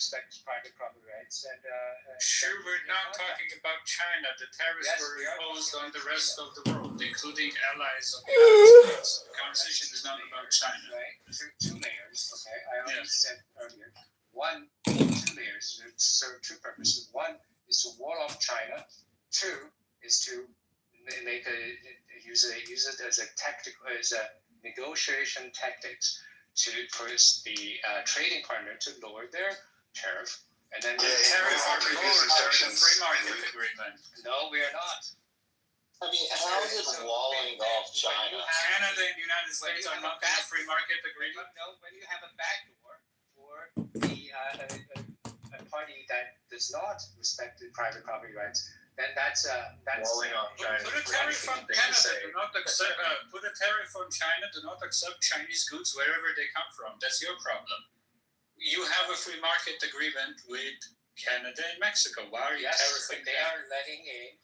respect private property rights. And sure, we're not talking about China. The tariffs were imposed on the rest of the world, including allies of the United States. The conversation is not about China. Right? Two layers. Okay, I already said earlier. One, two layers serve two purposes. One is to wall off China. Two is to use it as a negotiation tactics for the trading partner to lower their tariff, and then tariff are the free market agreement. No, we are not. I mean, how is it walling off China? Canada and the United States are not in a free market agreement. No, when you have a backdoor for a party that does not respect the private property rights, then that's walling off China. Put a tariff on Canada. Do not accept. Put a tariff on China. Do not accept Chinese goods wherever they come from. That's your problem. You have a free market agreement with Canada and Mexico. Why are you tariffing them? They're letting in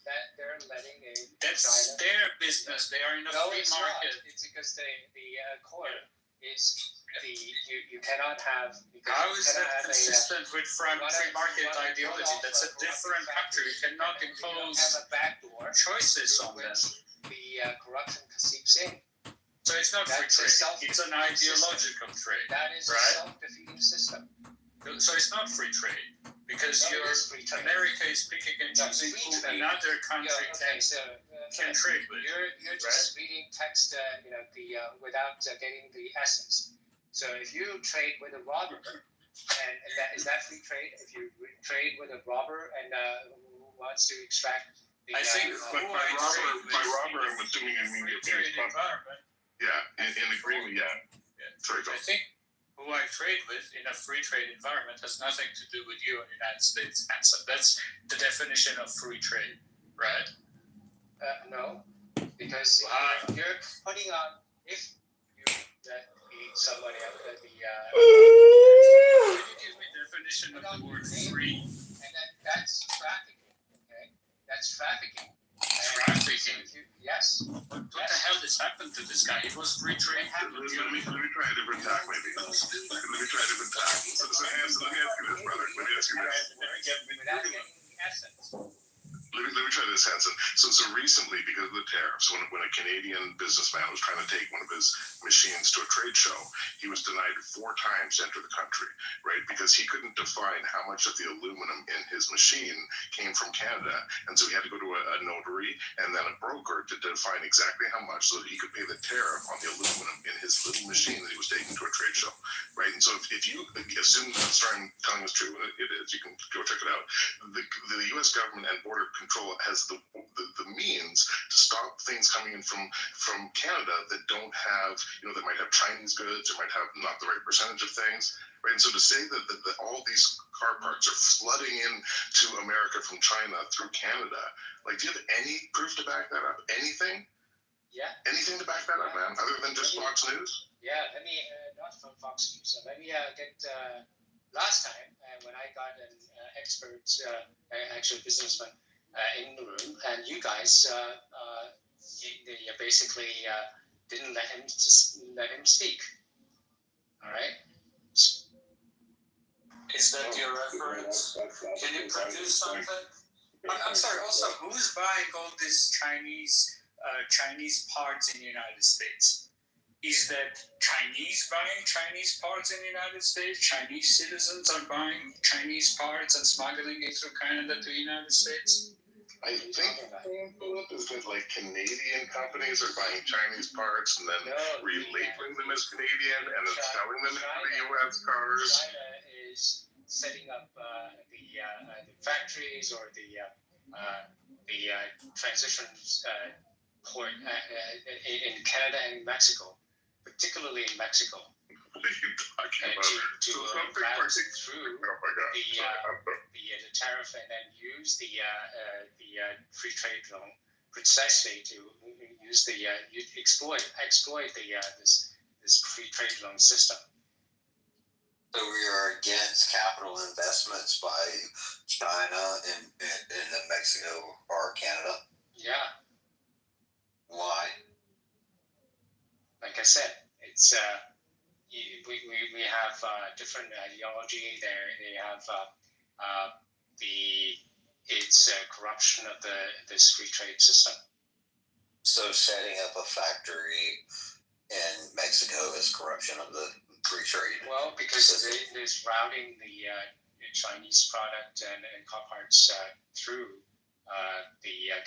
That's China. Their business. They are in a free market. Not. It's because the accord is you cannot have. How is that consistent with free market ideology? That's a different country. You cannot impose choices on them. The corruption seeps in. So it's not free trade. It's an ideological trade. That is a self-defeating system. So it's not free trade because America is picking and choosing who another country can trade with. You're just reading text, without getting the essence. So if you trade with a robber, and is that free trade? If you trade with a robber and who wants to extract the, I think by robber, I'm assuming you mean the environment. Yeah, in agreement, Sorry, I think who I trade with in a free trade environment has nothing to do with you in the United States. And so that's the definition of free trade, right? No, because you're putting on, if you beat somebody out of the... Can you give me the definition of the word free? And then that's trafficking, okay? That's trafficking. Trafficking? Yes. What the hell has happened to this guy? It was free trade. Let me try a different tack, maybe. Let me try a different tack. So let me ask you this, brother. Let me ask you this. Without getting the essence. Let me try this, Hanson. So recently, because of the tariffs, when a Canadian businessman was trying to take one of his machines to a trade show, he was denied 4 times to enter the country, right? Because he couldn't define how much of the aluminum in his machine came from Canada. And so he had to go to a notary and then a broker to define exactly how much so that he could pay the tariff on the aluminum in his little machine that he was taking to a trade show, right? And so if you assume that the story I'm telling is true, and it is, you can go check it out, the U.S. government and border control has the means to stop things coming in from Canada that don't have, that might have Chinese goods or might have not the right percentage of things, right? And so to say that all these car parts are flooding in to America from China through Canada, like, do you have any proof to back that up? Anything? Yeah. Anything to back that up, man, other than just Fox News? Yeah, let me, not from Fox News, so let me get, last time when I got an expert, actual businessman, in the room, and you guys basically didn't let him speak. All right. Is that your reference? Can you produce something? I'm sorry. Also, who's buying all these Chinese parts in the United States? Is that Chinese buying Chinese parts in the United States? Chinese citizens are buying Chinese parts and smuggling it through Canada to the United States? I think is that like Canadian companies are buying Chinese parts and then relabeling them as Canadian and then selling them into the U.S. cars. China is setting up the factories or the transition port in Canada and Mexico, particularly in Mexico. What are you talking about? To route through the tariff and then use the free trade zone precisely to use exploit this free trade zone system. So we are against capital investments by China in Mexico or Canada? Yeah. Why? Like I said, it's we have different ideology. They have it's corruption of this free trade system. So setting up a factory in Mexico is corruption of the free trade. Well, because there's routing the Chinese product and car parts through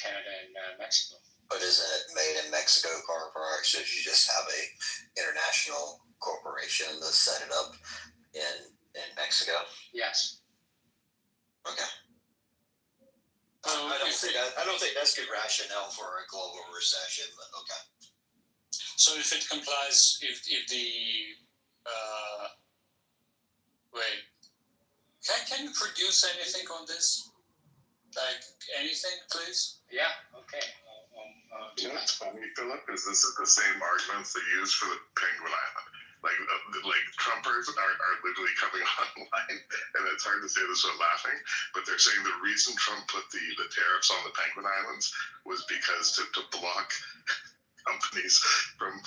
Canada and Mexico. But isn't it made in Mexico car parts? Should you just have a international corporation to set it up in Mexico? Yes. Okay. I don't think that's good rationale for a global recession, but okay. So if it complies, if the wait, can you produce anything on this? Like anything, please? Yeah. Okay. You know what's funny, Philip, is this is the same arguments they use for the Penguin Island. Like Trumpers are literally coming online, and it's hard to say this without laughing, but they're saying the reason Trump put the tariffs on the Penguin Islands was because to block companies from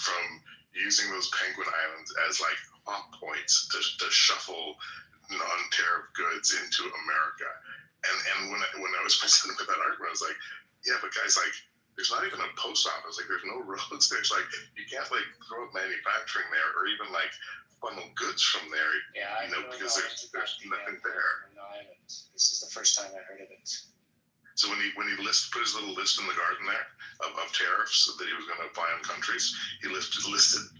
using those Penguin Islands as like hot points to shuffle non-tariff goods into America. And when I was presented with that argument, I was like, yeah, but guys, like, there's not even a post office. Like, there's no roads. There's like, you can't like throw up manufacturing there, or even like funnel goods from there. Yeah, because there's nothing there. This is the first time I heard of it. So when he put his little list in the garden there of tariffs that he was going to apply on countries, he listed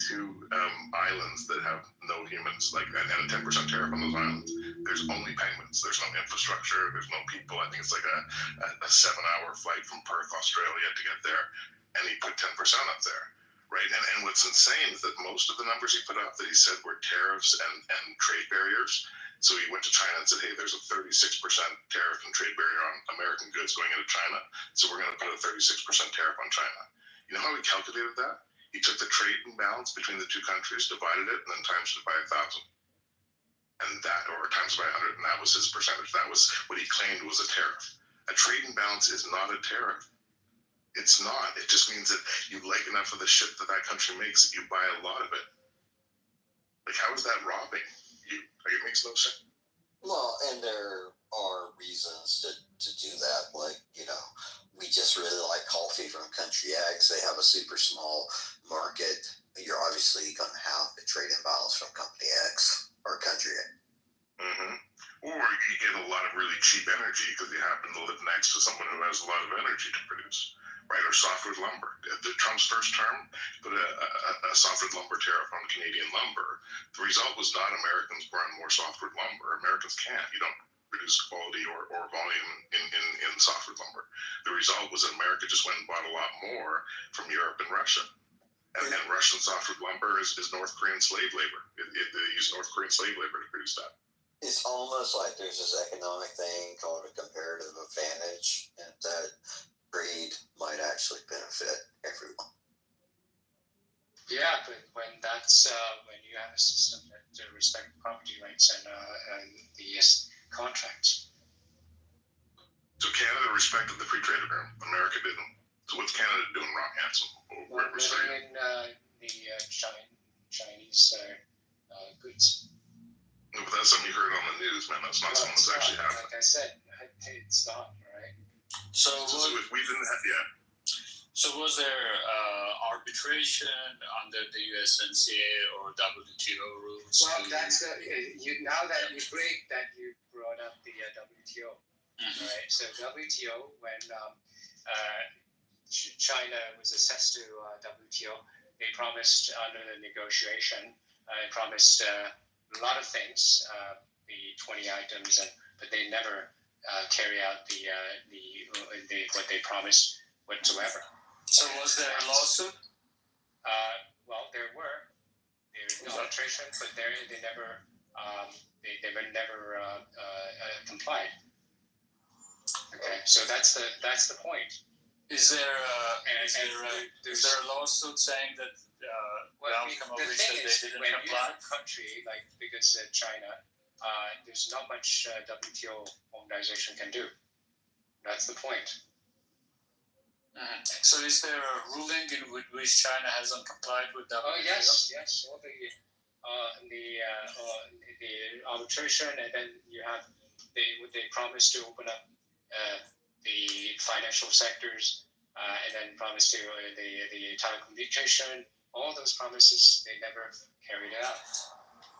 two islands that have no humans, and a 10% tariff on those islands. There's only penguins. There's no infrastructure. There's no people. I think it's like a 7-hour flight from Perth, Australia to get there, and he put 10% up there, right? And what's insane is that most of the numbers he put up that he said were tariffs and trade barriers. So he went to China and said, hey, there's a 36% tariff and trade barrier on American goods going into China. So we're going to put a 36% tariff on China. You know how he calculated that? He took the trade imbalance between the two countries, divided it, and then times it by 1,000. And that, or times by 100, and that was his percentage. That was what he claimed was a tariff. A trade imbalance is not a tariff. It's not. It just means that you like enough of the shit that country makes that you buy a lot of it. Like, how is that robbing? It makes no sense. Well, and there are reasons to do that. Like, we just really like coffee from Country X. They have a super small market. You're obviously going to have a trade imbalance from Company X or Country X. Mm-hmm. Or you get a lot of really cheap energy because you happen to live next to someone who has a lot of energy to produce. Right, or softwood lumber. Trump's first term put a softwood lumber tariff on Canadian lumber. The result was not Americans buying more softwood lumber. Americans can't. You don't produce quality or volume in softwood lumber. The result was that America just went and bought a lot more from Europe and Russia. And Russian softwood lumber is North Korean slave labor. They use North Korean slave labor to produce that. It's almost like there's this economic thing called a comparative advantage, and that trade might actually benefit everyone. Yeah, but when you have a system that respects property rights and the contracts. So Canada respected the free trade agreement. America didn't. So what's Canada doing wrong, Hanson? Well, bringing in the Chinese goods. No, but that's something you heard on the news, man. That's not something that's actually happening. Like I said, it's not, right? So if we didn't have, So was there arbitration under the USMCA or WTO rules? Well, that's now that you brought up the WTO, right? So WTO, when China was assessed to WTO, they promised under the negotiation, promised a lot of things, the 20 items, but they never carry out the what they promised whatsoever. So was there a lawsuit? Well, there were arbitration, but they never complied. Okay, so that's the point. Is there a lawsuit saying that the outcome of which that they didn't when comply? you have a country like because China, there's not much WTO organization can do. That's the point. So is there a ruling in which China hasn't complied with WTO? Oh yes. All the the arbitration, and then you have they promise to open up the financial sectors, and then promise to the telecommunication. All those promises they never carried out.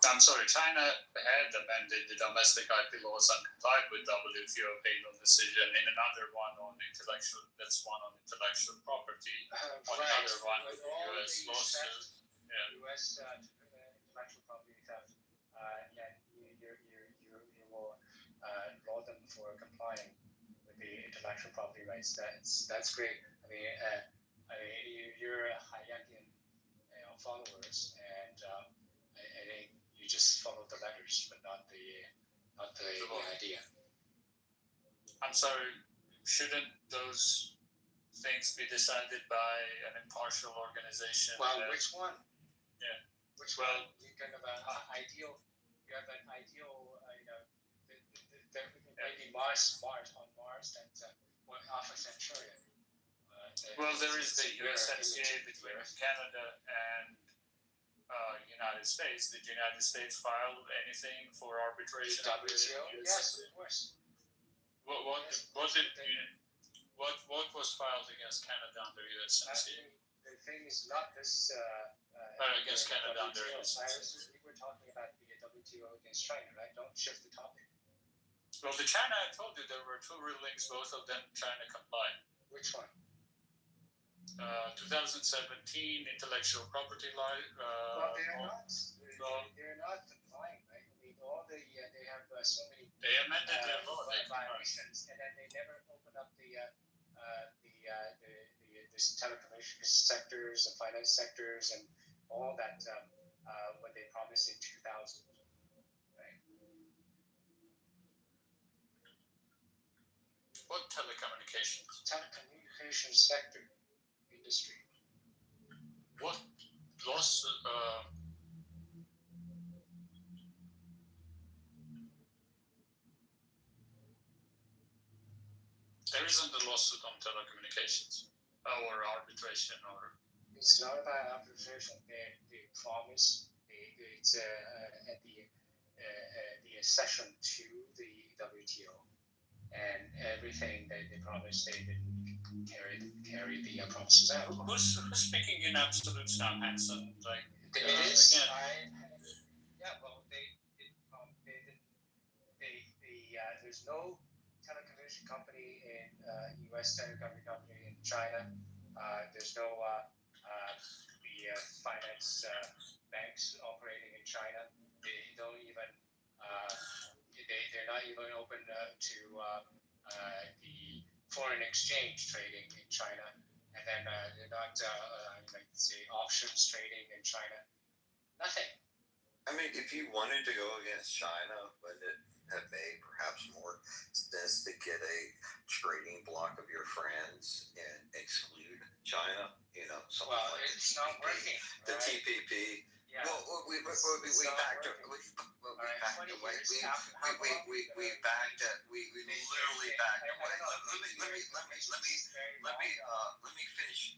I'm sorry, China had amended the domestic IP laws and complied with WTO panel decision in another one on intellectual property, on another one with the US lawsuit. US intellectual property theft, yeah, you will law them for complying with the intellectual property rights. That's great. I mean, you're hijacking followers, and I think you just follow the letters, but not the idea. I'm sorry, shouldn't those things be decided by an impartial organization? Well, which one? Yeah. Which one? You kind of ideal. You have an ideal. Maybe Mars on Mars that Alpha Centauri. Well, there is the USMCA between Canada and United States. Did United States file anything for arbitration? WTO? Yes, of course. What was filed against Canada under USMCA? The thing is not this. Against Canada under USMCA. We were talking about the WTO against China, right? Don't shift the topic. Well, the China, I told you there were two rulings, both of them China complied. Which one? 2017 intellectual property law. Well, they're not complying, right? I mean, they have so many. They amended their law. Violations, and then they never opened up the telecommunications sectors, the finance sectors, and all that what they promised in 2000. Right? What telecommunications? Telecommunications sector industry. What loss? There isn't a lawsuit on telecommunications or arbitration or. It's not about arbitration. They promise. It's at the accession to the WTO, and everything they promised they didn't carry the promises out. Who's speaking in absolutes now, Hanson? Like it is. Yeah. Well, there's no telecommunication company in U.S. telecommunication company in China. There's no the finance banks operating in China. They don't even they're not even open to the foreign exchange trading in China, and then they're not like say auctions trading in China. Nothing. I mean, if you wanted to go against China, wouldn't it have made perhaps more sense to get a trading bloc of your friends and exclude China? Something like it's the TPP. not working. The right? TPP. Yeah. Well, we backed away. We literally backed away. Let me finish.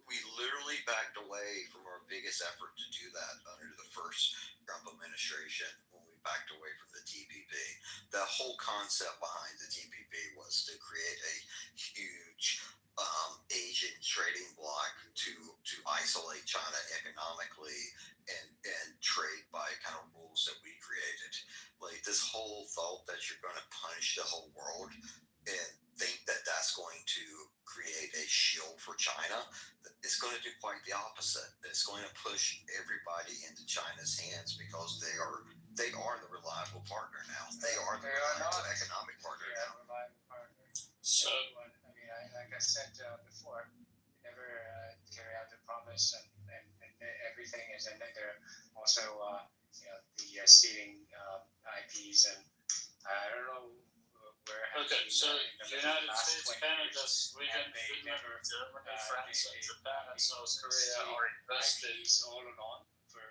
We literally backed away from our biggest effort to do that under the first Trump administration when we backed away from the TPP. The whole concept behind the TPP was to create a huge Asian trading bloc to isolate China economically and trade by kind of rules that we created. Like this whole thought that you're going to punish the whole world and think that that's going to create a shield for China, it's going to do quite the opposite. It's going to push everybody into China's hands because they are the reliable partner now. They are the reliable economic partner now. So, I mean, like I said before, they never carry out the promise, and everything is, and then they're also the ceding IPs, and I don't know where. Okay, so United States, Canada, Sweden, Finland, Germany, France, and Japan, and South Korea are invested. IPs all along for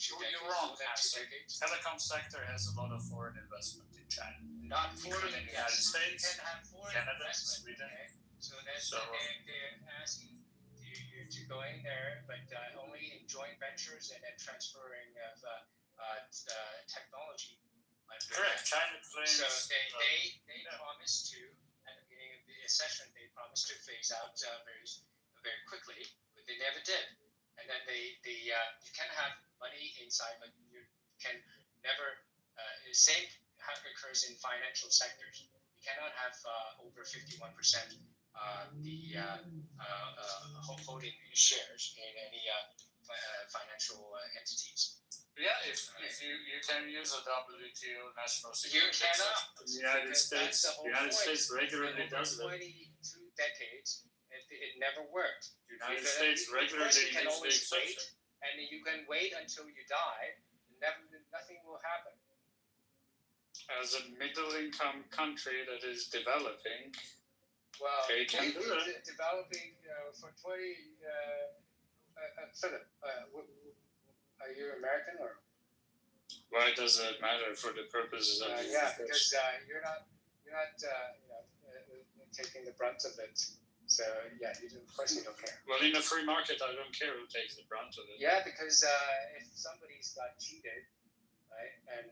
2 decades. You're wrong, Hanson. Telecom sector has a lot of foreign investment in China. Not foreign in the United States, can have foreign Canada, investment, Sweden. okay? So they're asking the to going there, but only in joint ventures and then transferring of technology. Correct. China claims. So they promised to, at the beginning of the session, they promised to phase out very quickly, but they never did. And then you can have money inside, but you can never. Same occurs in financial sectors. You cannot have over 51% holding shares in any financial entities. Yeah, if you can use a WTO national security. You cannot. The United States regularly does it. 22 decades, it never worked. The United States regularly you can uses the always exception. wait, and you can wait until you die. Nothing will happen. As a middle-income country that is developing, Well, they can do it. Developing for 20. Philip, are you American or? why does it matter for the purposes of Yeah, because you're not taking the brunt of it. So yeah, of course you don't care. Well, in a free market, I don't care who takes the brunt of it. Yeah, because if somebody's got cheated, right, and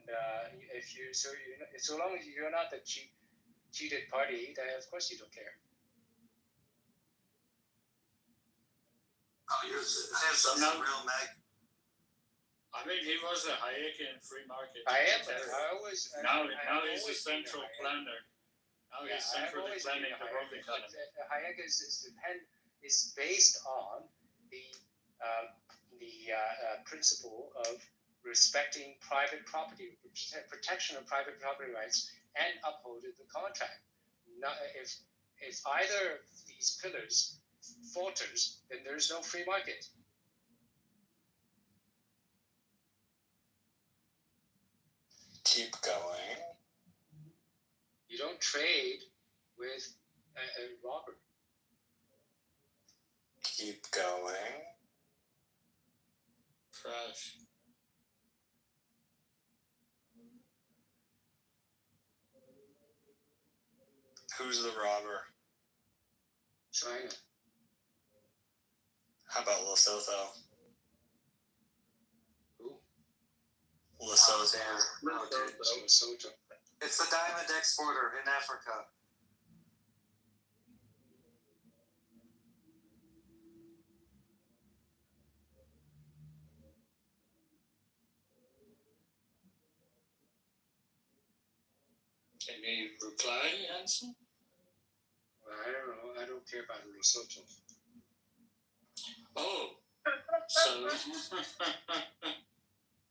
so long as you're not the cheated party, then of course you don't care. Oh, you're some real mag. I mean, he was a Hayekian free market. I am. Now he's a central planner. Now he's centrally planning the world economy. Hayek is based on the principle of respecting private property, protection of private property rights, and upholding the contract. Now, if either of these pillars falters, then there's no free market. Keep going. You don't trade with a robber. Keep going. Trash. Who's the robber? China. How about Lesotho? Who? Lesotho. Lesotho. It's the diamond exporter in Africa. Any reply, Hanson? Well, I don't know. I don't care about Lesotho. Oh, so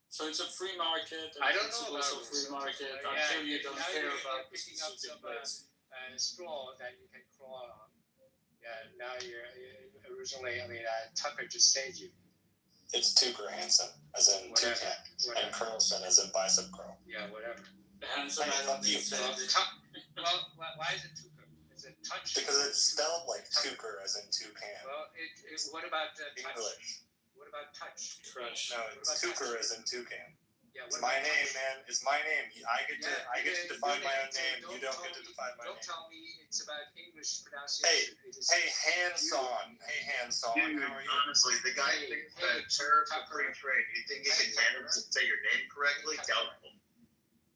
so it's a free market. I don't know about a free market until you don't care about the specific place. Straw that you can crawl on. Yeah, now you're originally. Tucker just saved you. It's Tucker Hansen, as in toucan, and Carlson, as in bicep curl. Yeah, whatever. Hanson, I don't think so. Well, why is it Tucker? Is it touch? Because it's spelled like Tucker, as in toucan. Well, what about touch? English. What about touch? Trash. No, it's Tucker, as in toucan. Yeah, It's my name, man. It's my name. I get to define my own name. You don't get to define my Don't name. tell me it's about English pronunciation. Hey, Hanson. Hey, Hanson. Dude, How are you? honestly, the guy thinks that tariff for free trade. You think he can manage to say your name correctly? Doubtful.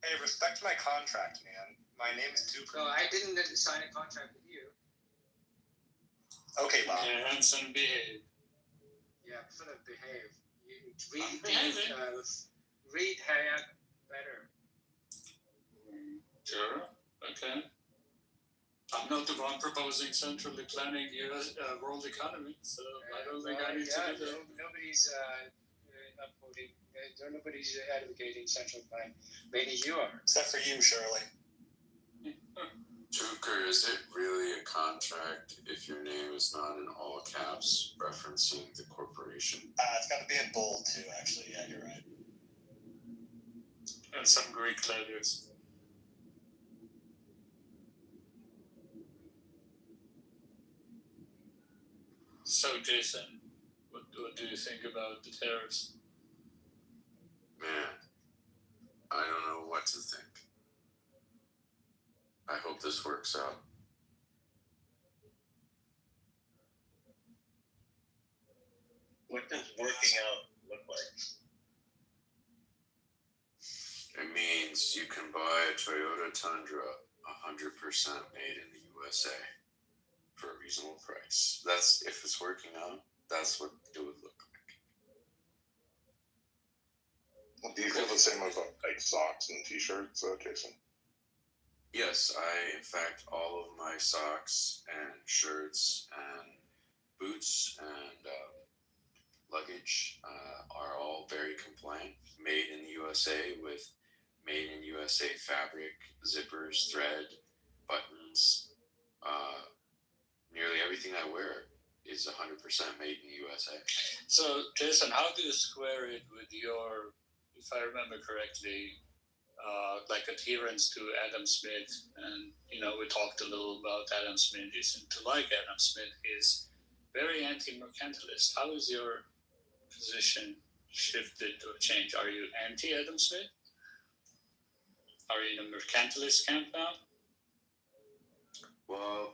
Hey, respect my contract, man. My name's Tucker. No, I didn't sign a contract with you. Okay, Bob. Yeah, Hanson, behave. Yeah, sort of behave. Read Hayek better. Sure. Okay. I'm not the one proposing centrally planning U.S. World economy, so I don't think I need to do that. Nobody's upvoting. Nobody's advocating central plan. Maybe you are. Except for you, Shirley. Joker, is it really a contract if your name is not in all caps referencing the corporation? It's got to be in bold, too, actually. Yeah, you're right. And some Greek letters. So, Jason, what do you think about the tariffs? Man, I don't know what to think. I hope this works out. What does working out look like? It means you can buy a Toyota Tundra 100% made in the USA for a reasonable price. That's if it's working out. That's what it would look like. Do you feel the same about like socks and t-shirts, Jason? Yes, in fact, all of my socks and shirts and boots and luggage are all very compliant, made in the USA with made in USA fabric, zippers, thread, buttons. Nearly everything I wear is 100% made in the USA. So, Jason, how do you square it with your, if I remember correctly, like adherence to Adam Smith? And, we talked a little about Adam Smith. You seem to like Adam Smith. Is very anti-mercantilist. How is your position shifted or changed? Are you anti-Adam Smith? Are you in a mercantilist camp now? Well,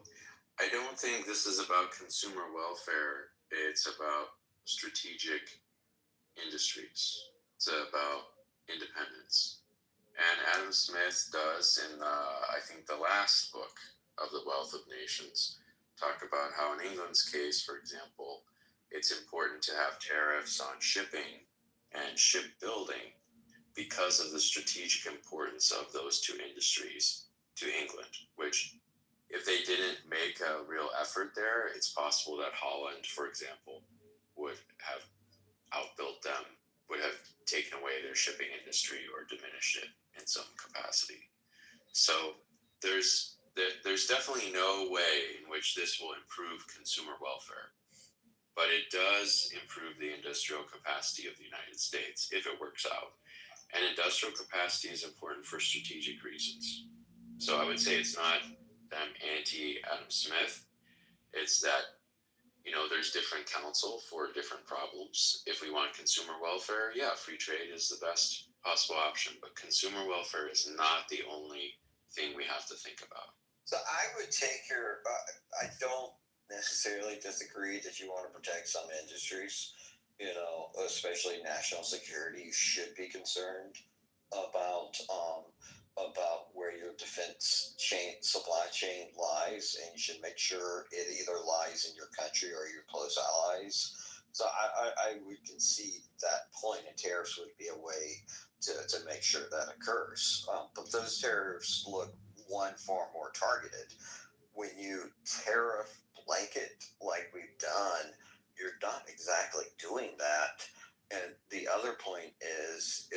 I don't think this is about consumer welfare. It's about strategic industries. It's about independence. And Adam Smith does, in I think the last book of The Wealth of Nations, talk about how in England's case, for example, it's important to have tariffs on shipping and shipbuilding because of the strategic importance of those two industries to England, which if they didn't make a real effort there, it's possible that Holland, for example, would have outbuilt them, would have taken away their shipping industry or diminished it in some capacity. So there's definitely no way in which this will improve consumer welfare, but it does improve the industrial capacity of the United States if it works out. And industrial capacity is important for strategic reasons. So I would say it's not that I'm anti-Adam Smith. It's that, there's different counsel for different problems. If we want consumer welfare, yeah, free trade is the best possible option. But consumer welfare is not the only thing we have to think about. So I would take I don't necessarily disagree that you want to protect some industries, especially national security. You should be concerned about where your defense supply chain lies, and you should make sure it either lies in your country or your close allies. So I would concede that point, and tariffs would be a way to make sure that occurs. But those tariffs look, far more targeted. When you tariff blanket like we've done, you're not exactly doing that. And the other point is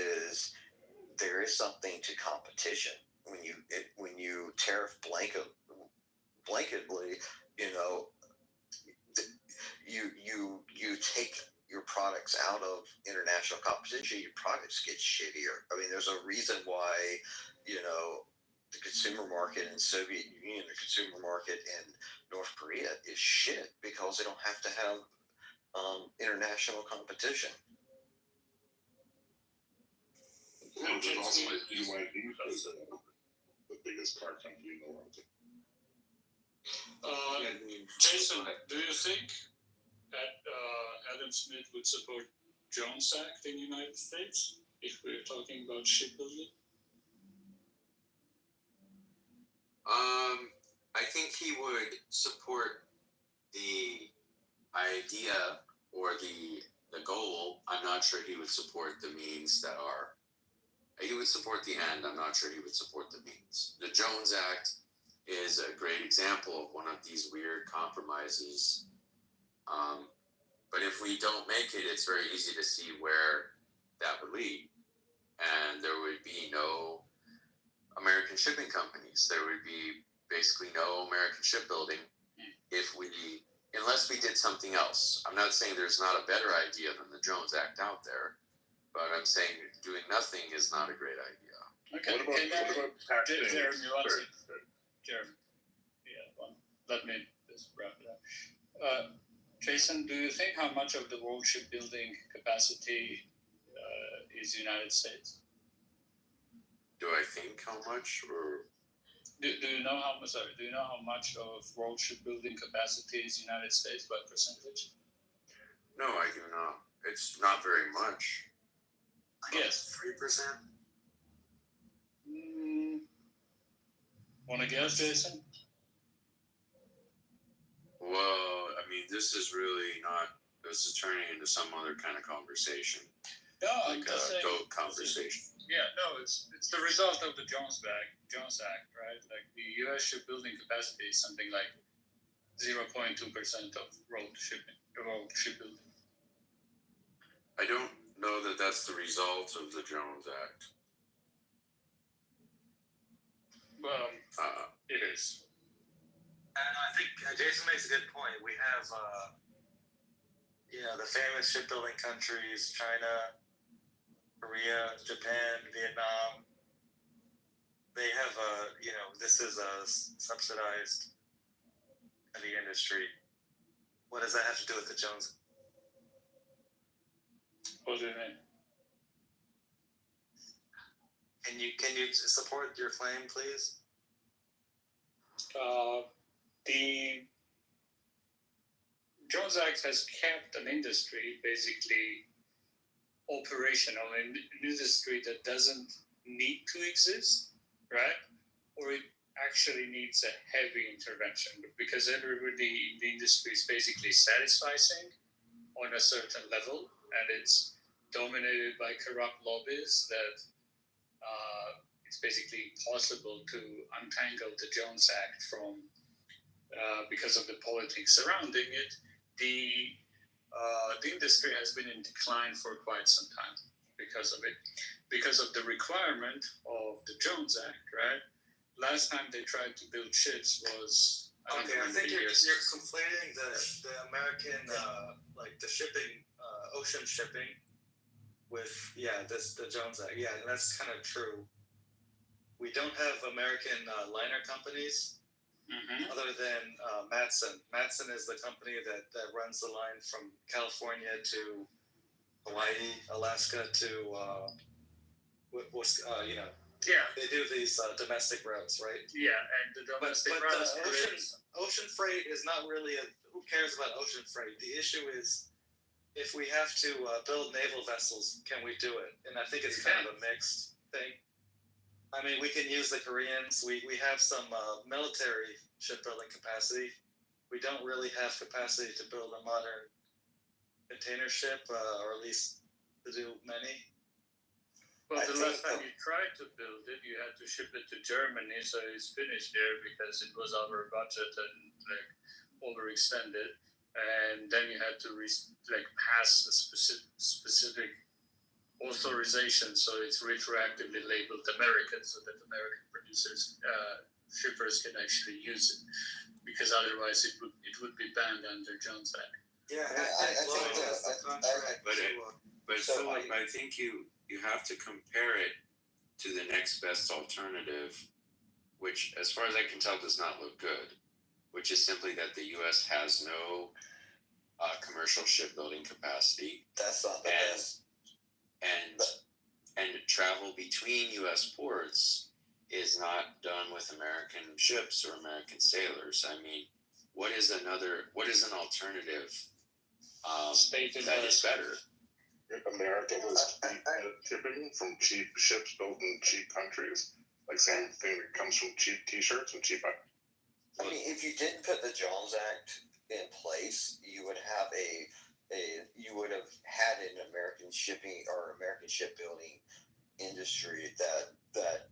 there is something to competition. When you tariff blanketly, you take your products out of international competition, your products get shittier. I mean, there's a reason why, the consumer market in Soviet Union, the consumer market in North Korea is shit because they don't have to have international competition. Which is also why BYD is the biggest car company in the world. Jason, do you think that Adam Smith would support Jones Act in the United States if we're talking about shipbuilding? I think he would support the idea or the goal. I'm not sure he would support the means that are. He would support the end. I'm not sure he would support the means. The Jones Act is a great example of one of these weird compromises. But if we don't make it, it's very easy to see where that would lead. And there would be no American shipping companies. There would be basically no American shipbuilding unless we did something else. I'm not saying there's not a better idea than the Jones Act out there, but I'm saying doing nothing is not a great idea. Okay. What about taxing? Jeremy, Jeremy. Yeah, let me just wrap it up. Jason, do you think how much of the world shipbuilding capacity is United States? Do I think how much, or do you know how much? Sorry, do you know how much of world shipbuilding capacity is United States by percentage? No, I do not. It's not very much. Yes. 3%. Want to guess, Jason? Well, I mean, this is really not. This is turning into some other kind of conversation, No, I'm like just a saying. goat conversation. Yeah, no, it's the result of the Jones Act, right? Like the U.S. shipbuilding capacity is something like 0.2% of road shipbuilding. I don't know that that's the result of the Jones Act. Well, it is. And I think Jason makes a good point. We have, the famous shipbuilding countries: China, Korea, Japan, Vietnam. They have this is a subsidized heavy industry. What does that have to do with the Jones? What do you mean? Can you support your claim, please? The Jones Act has kept an industry basically operational, an industry that doesn't need to exist, right? Or it actually needs a heavy intervention because everybody in the industry is basically satisficing on a certain level, and it's dominated by corrupt lobbies that it's basically impossible to untangle the Jones Act from because of the politics surrounding it. The industry has been in decline for quite some time because of it, because of the requirement of the Jones Act, right? Last time they tried to build ships was I think you're conflating the American the shipping, ocean shipping, with the Jones Act. Yeah, that's kind of true. We don't have American liner companies other than Matson. Matson is the company that runs the line from California to Hawaii, Alaska to they do these domestic routes, right? Yeah, and the domestic routes. Ocean freight is not really who cares about ocean freight? The issue is if we have to build naval vessels, can we do it? And I think it's kind of a mixed thing. I mean, we can use the Koreans. We have some military shipbuilding capacity. We don't really have capacity to build a modern container ship, or at least to do many. Well, the last time you tried to build it, you had to ship it to Germany, so it's finished there because it was over budget and overextended. And then you had to pass a specific authorization, so it's retroactively labeled American, so that American producers, shippers can actually use it, because otherwise it would be banned under Jones Act. Yeah, but Philip, I think you have to compare it to the next best alternative, which, as far as I can tell, does not look good, which is simply that the U.S. has no commercial shipbuilding capacity. That's not the best. And travel between U.S. ports is not done with American ships or American sailors. I mean, what is an alternative that is better? America has shipping from cheap ships built in cheap countries. Like same thing that comes from cheap T-shirts and cheap. I mean, if you didn't put the Jones Act in place, you would have had an American shipping or American shipbuilding industry that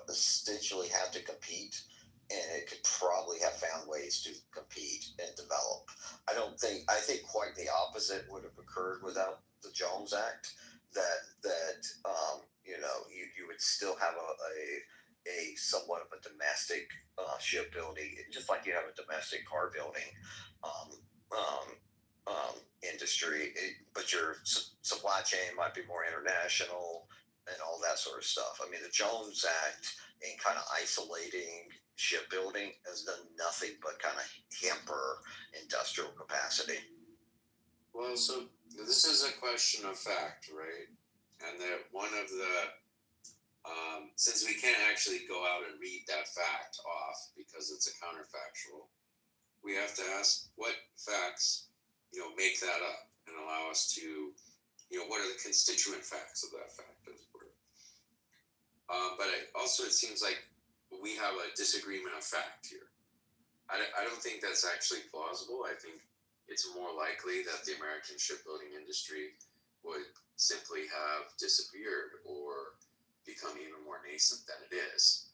essentially had to compete, and it could probably have found ways to compete and develop. I think quite the opposite would have occurred without the Jones Act. You would still have a somewhat of a domestic shipbuilding, just like you have a domestic car building industry, but your supply chain might be more international and all that sort of stuff. I mean, the Jones Act in kind of isolating shipbuilding has done nothing but kind of hamper industrial capacity. Well, so this is a question of fact, right? And that one of the since we can't actually go out and read that fact off because it's a counterfactual, we have to ask what facts make that up. and allow us to, what are the constituent facts of that fact, as it were. But it seems like we have a disagreement of fact here. I don't think that's actually plausible. I think it's more likely that the American shipbuilding industry would simply have disappeared or become even more nascent than it is,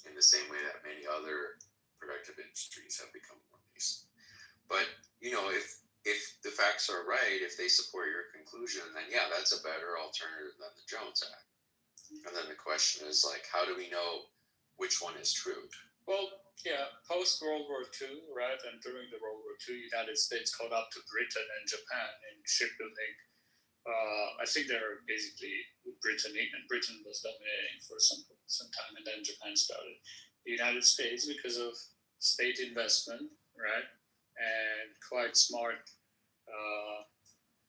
in the same way that many other productive industries have become more nascent. But, if the facts are right, if they support your conclusion, then yeah, that's a better alternative than the Jones Act. And then the question is, how do we know which one is true? Well, yeah, post World War II, right, and during the World War II, United States caught up to Britain and Japan in shipbuilding. I think they're basically Britain was dominating for some time, and then Japan started. The United States, because of state investment, right, and quite smart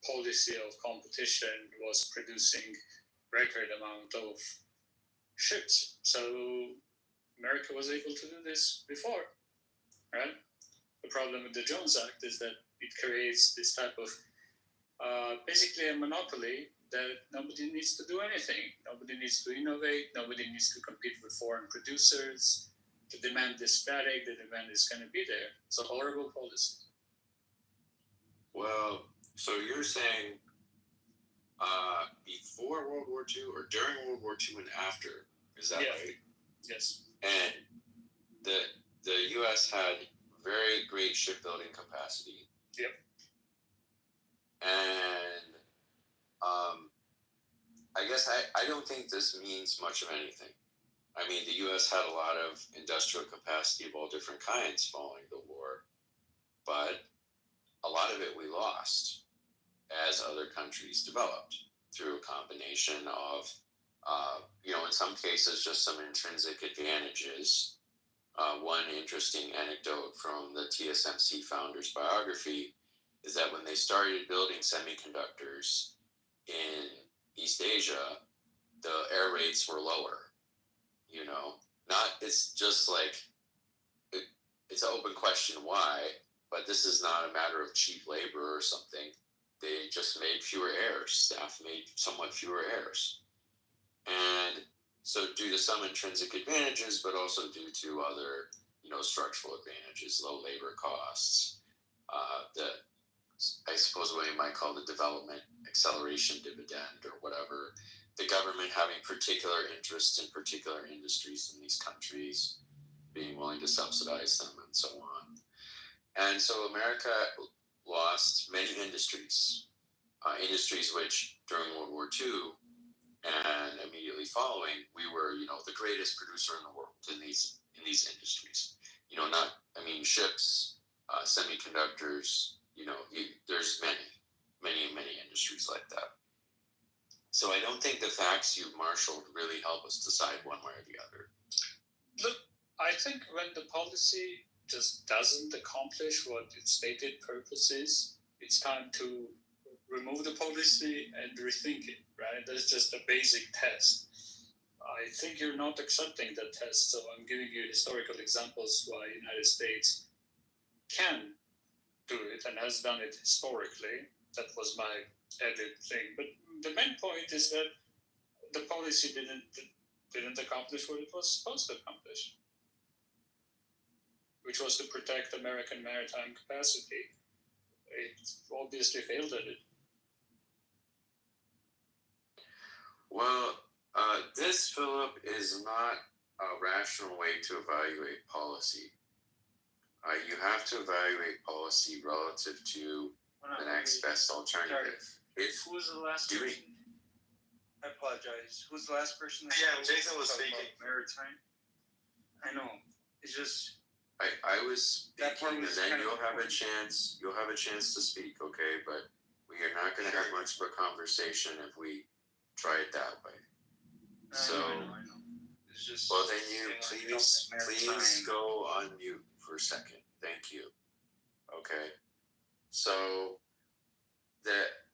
policy of competition, was producing record amount of ships. So America was able to do this before, right? The problem with the Jones Act is that it creates this type of basically a monopoly that nobody needs to do anything. Nobody needs to innovate. Nobody needs to compete with foreign producers. The demand is static. The demand is going to be there. It's a horrible policy. Well, so you're saying before World War II or during World War II and after, is that right? Yes. And the U.S. had very great shipbuilding capacity. Yep. And I guess I don't think this means much of anything. I mean, the U.S. had a lot of industrial capacity of all different kinds following the war, but a lot of it we lost as other countries developed through a combination of, in some cases, just some intrinsic advantages. One interesting anecdote from the TSMC founder's biography is that when they started building semiconductors in East Asia, the air rates were lower. It's just it's an open question why, but this is not a matter of cheap labor or something. They just made fewer errors. Staff made somewhat fewer errors. And so due to some intrinsic advantages, but also due to other, structural advantages, low labor costs, I suppose what you might call the development acceleration dividend or whatever, the government having particular interests in particular industries in these countries, being willing to subsidize them and so on. And so America lost many industries, industries which during World War II and immediately following, we were, the greatest producer in the world in these industries. Ships, semiconductors, there's many industries like that. So I don't think the facts you've marshaled really help us decide one way or the other. Look, I think when the policy just doesn't accomplish what its stated purpose is, it's time to remove the policy and rethink it, right? That's just a basic test. I think you're not accepting that test, so I'm giving you historical examples why the United States can do it and has done it historically. That was my edit thing. But the main point is that the policy didn't accomplish what it was supposed to accomplish, which was to protect American maritime capacity. It obviously failed at it. Well, this, Philip, is not a rational way to evaluate policy. You have to evaluate policy relative to the next best alternative. Who was the last person? I apologize. Who's the last person? Yeah, Jason was speaking. Maritime. I know. It's just. I was speaking, and then you'll have a chance. You'll have a chance to speak, okay? But we are not going to have much of a conversation if we try it that way. I know. It's just. Well, then you please go on mute for a second. Thank you. Okay. So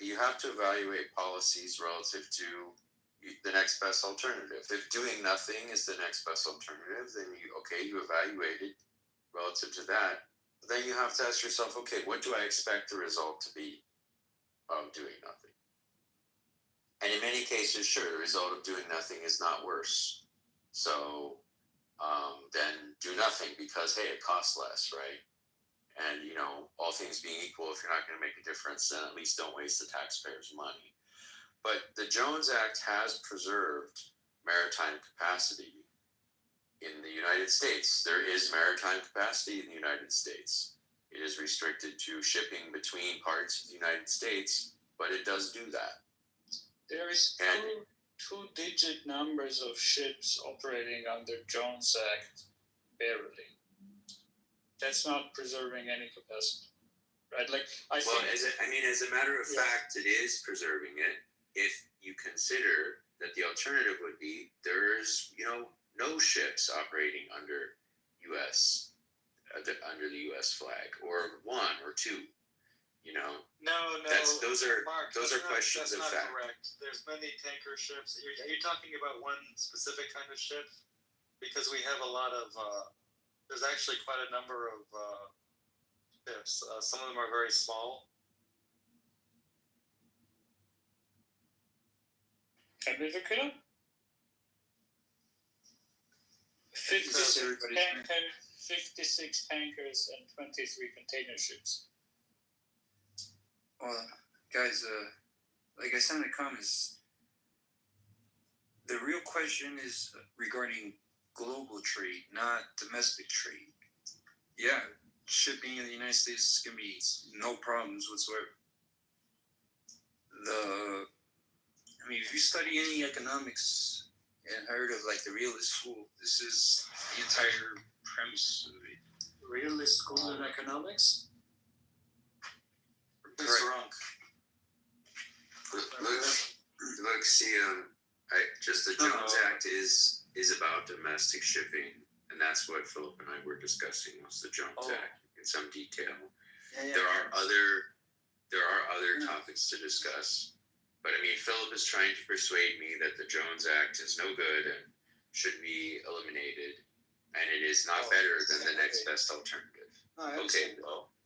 you have to evaluate policies relative to the next best alternative. If doing nothing is the next best alternative, then you evaluate it relative to that. Then you have to ask yourself, okay, what do I expect the result to be? of doing nothing. And in many cases, sure, the result of doing nothing is not worse. So then do nothing because, hey, it costs less, right? And, all things being equal, if you're not going to make a difference, then at least don't waste the taxpayers' money. But the Jones Act has preserved maritime capacity in the United States. There is maritime capacity in the United States. It is restricted to shipping between parts of the United States, but it does do that. There is two-digit numbers of ships operating under Jones Act, barely. That's not preserving any capacity, right? As a matter of fact, it is preserving it. If you consider that the alternative would be there's no ships operating under U.S. Under the U.S. flag, or one or two. No. Those are questions that's of not fact. Correct. There's many tanker ships. Are you talking about one specific kind of ship? Because we have a lot of. There's actually quite a number of ships. Some of them are very small. Can we look it up? 56 tankers and 23 container ships. Well, guys, like I said in the comments, the real question is regarding global trade, not domestic trade. Yeah, shipping in the United States is going to be no problems whatsoever. If you study any economics and heard of the realist school, this is the entire premise of it. Realist school in economics? Correct. Drunk. Look, see, the Jones Act is about domestic shipping, and that's what Philip and I were discussing was the Jones Act in some detail. Yeah. There are other topics to discuss, but Philip is trying to persuade me that the Jones Act is no good and should be eliminated, and it is not better than the next best alternative. Well.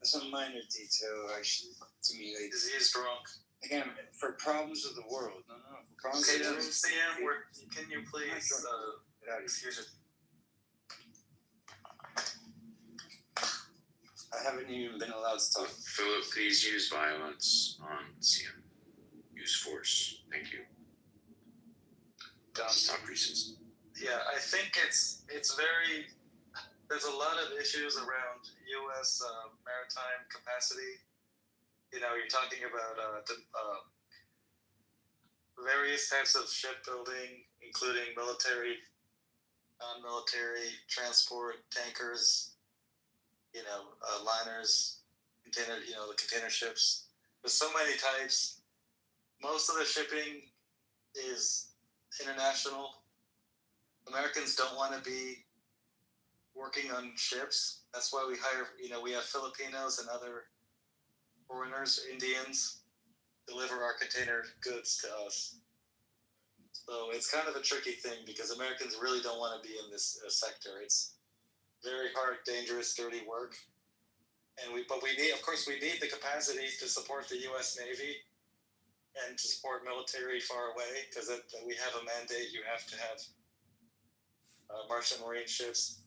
That's a minor detail, actually, to me. He is drunk. Again, for problems of the world. No. For problems Okay, of the world. CM, can you please excuse it? I haven't even been allowed to talk. Philip, please use violence on CM. Use force. Thank you. Stop resisting. Yeah, I think it's very. There's a lot of issues around U.S. Maritime capacity. You're talking about various types of shipbuilding, including military, non-military, transport, tankers, liners, container, the container ships. There's so many types. Most of the shipping is international. Americans don't want to be working on ships. That's why we hire, we have Filipinos and other foreigners, Indians, deliver our container goods to us. So it's kind of a tricky thing because Americans really don't want to be in this sector. It's very hard, dangerous, dirty work. But we need the capacity to support the U.S. Navy and to support military far away because we have a mandate. You have to have Martian Marine ships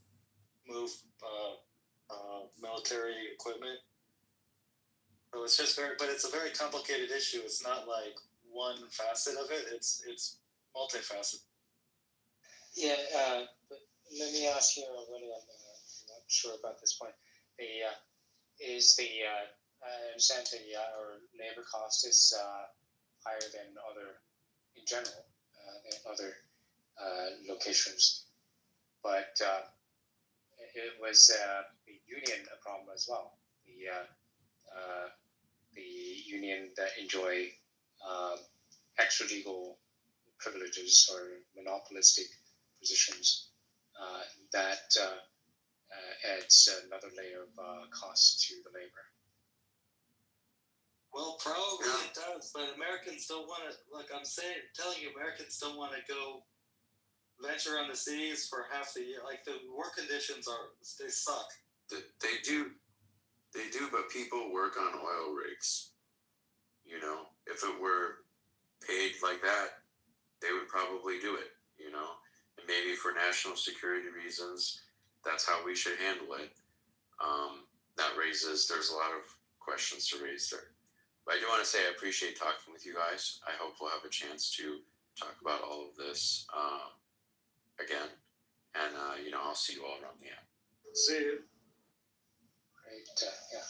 move military equipment. So it's just but it's a very complicated issue. It's not like one facet of it. It's multifaceted. Yeah, but let me ask you, really, I'm not sure about this point. I understand our labor cost is higher than in general, than other locations, but it was the union a problem as well. The union that enjoy extra-legal privileges or monopolistic positions that adds another layer of cost to the labor. Well, probably it does, but Americans don't want to. Like I'm telling you, Americans don't want to go venture on the seas for half the year. Like the work conditions they suck. They do, but people work on oil rigs. You know, if it were paid like that, they would probably do it, you know. And maybe for national security reasons, that's how we should handle it. There's a lot of questions to raise there. But I do want to say I appreciate talking with you guys. I hope we'll have a chance to talk about all of this again. And, I'll see you all around the app. See you. Great. Yeah.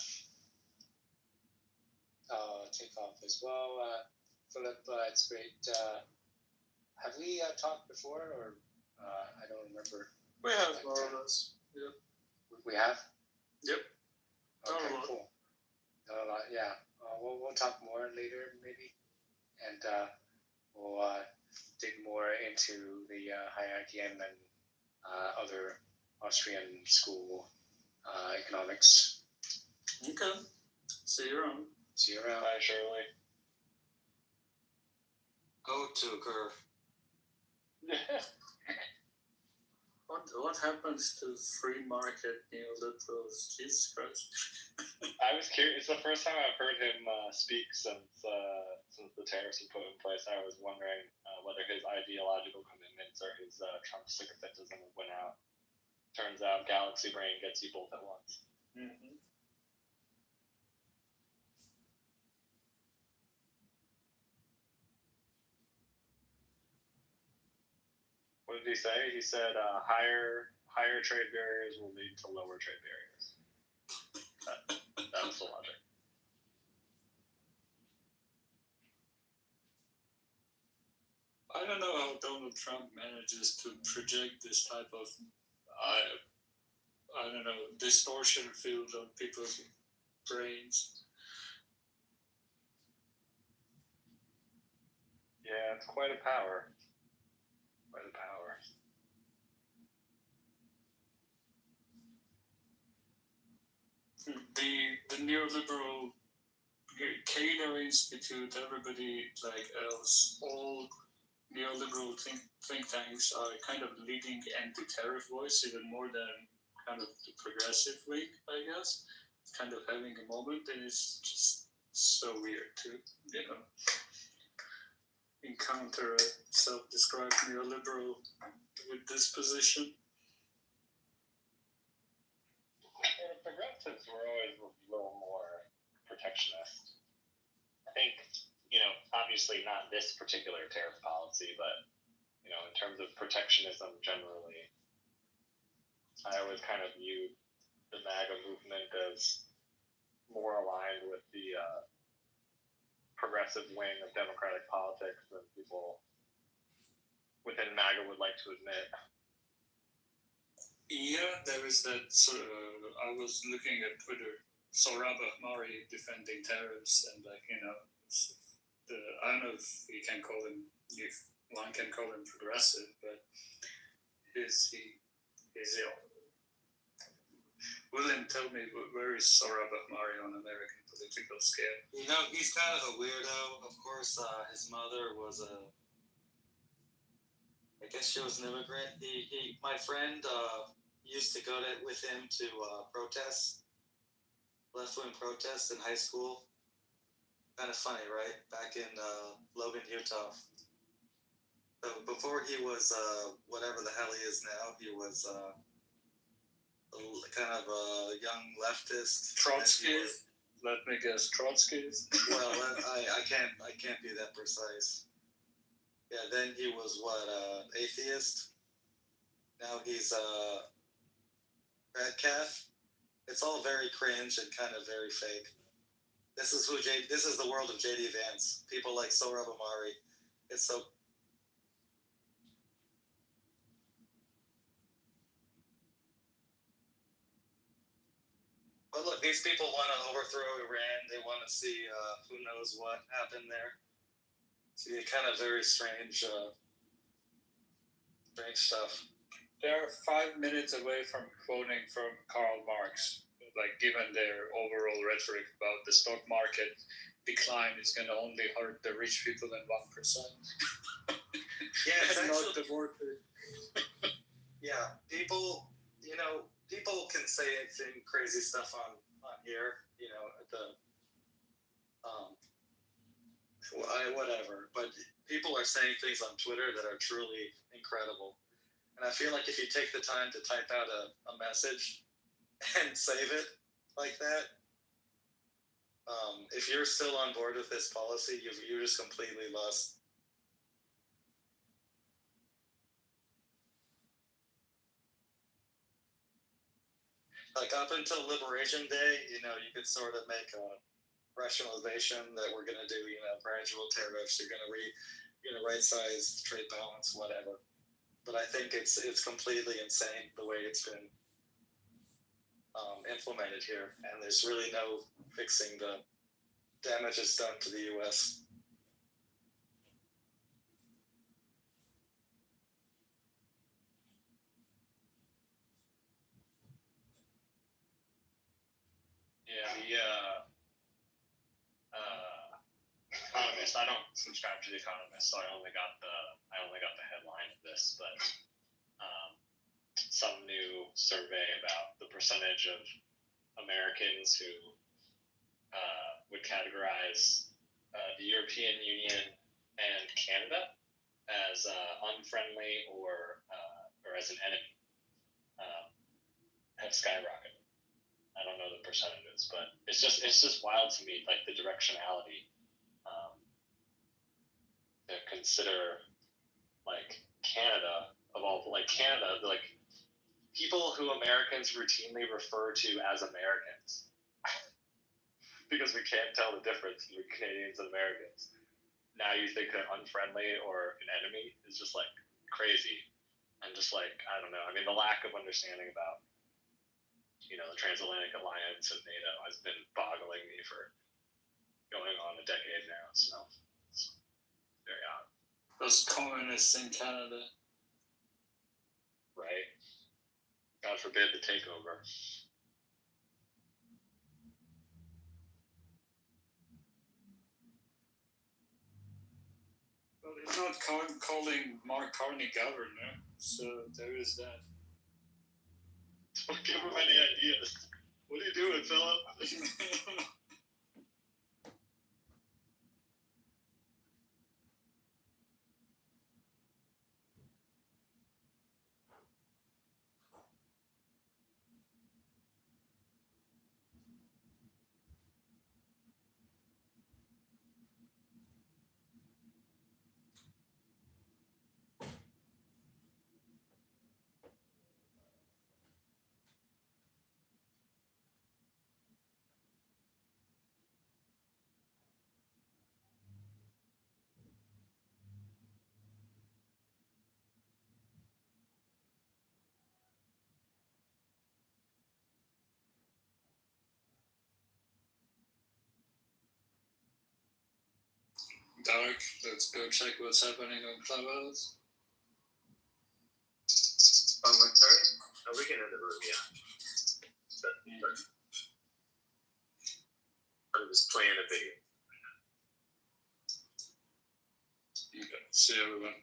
I'll take off as well. Philip, it's great. Have we talked before, or I don't remember? We have more or less. Yep. We have? Yep. Okay, cool. Not a lot, yeah. We'll talk more later, maybe. And we'll dig more into the hierarchy and then other Austrian school economics. Okay. See you around. See you around. Bye, Shirley. Go to curve. What happens to free market neoliberals? Jesus Christ. I was curious. It's the first time I've heard him speak since the tariffs were put in place. I was wondering whether his ideological commitments or his Trump sycophantism would win out. Turns out Galaxy Brain gets you both at once. Mm-hmm. What did he say? He said higher trade barriers will lead to lower trade barriers. That was the logic. I don't know how Donald Trump manages to project this type of, I don't know, distortion field on people's brains. Yeah, it's quite a power. Quite a power. The neoliberal Cato Institute, everybody like else, all neoliberal think tanks are kind of leading anti-tariff voice even more than kind of the progressive wing, I guess. It's kind of having a moment, and it's just so weird to, encounter a self-described neoliberal with this position. The progressives were always a little more protectionist. I think, obviously not this particular tariff policy, but, in terms of protectionism generally, I always kind of viewed the MAGA movement as more aligned with the progressive wing of democratic politics than people within MAGA would like to admit. Yeah, there is that sort of, I was looking at Twitter, Sohrab Ahmari defending tariffs, and I don't know if one can call him progressive, but William, tell me, where is Sohrab Ahmari on American political scale? He's kind of a weirdo. Of course, his mother was I guess she was an immigrant. My friend used to go with him to protests, left-wing protests in high school. Kind of funny, right? Back in Logan, Utah. But before he was whatever the hell he is now, he was kind of a young leftist. Trotskyist. Let me guess, Trotskyist. Well, I can't be that precise. Yeah, then he was atheist. Now he's Radcliffe. It's all very cringe and kind of very fake. This is the world of JD Vance. People like Sohrab Ahmari. It's so. But look, these people want to overthrow Iran. They want to see who knows what happened there. So you kind of very strange stuff. They're 5 minutes away from quoting from Karl Marx, like given their overall rhetoric about the stock market decline is going to only hurt the rich people in 1%. Yeah, it's and actually, not the workers. Yeah, people can say crazy stuff on here, at the whatever. But people are saying things on Twitter that are truly incredible. And I feel like if you take the time to type out a message and save it like that, if you're still on board with this policy, you just completely lost. Like up until Liberation Day, you could sort of make a rationalization that we're going to do, gradual tariffs, you're going to right-size trade balance, whatever. But I think it's completely insane the way it's been implemented here, and there's really no fixing the damage it's done to the U.S. Yeah, the Economist. I don't subscribe to the Economist, so I only got the headline of this, but some new survey about the percentage of Americans who would categorize the European Union and Canada as unfriendly or as an enemy have skyrocketed. I don't know the percentages, but it's just wild to me, like the directionality. To consider like Canada of all, like Canada, like people who Americans routinely refer to as Americans because we can't tell the difference between Canadians and Americans. Now you think they're unfriendly or an enemy is just like crazy, and just like I don't know. I mean, the lack of understanding about the transatlantic alliance and NATO has been boggling me for going on a decade now. So it's very odd. Those communists in Canada. Right. God forbid the takeover. Well, he's not calling Mark Carney governor, so there is that. Don't give him any ideas. What are you doing, Philip? Dark, let's go check what's happening on Clubhouse. I'm sorry? Oh, we can end the room, yeah. I'm just playing a video. Okay, see everyone.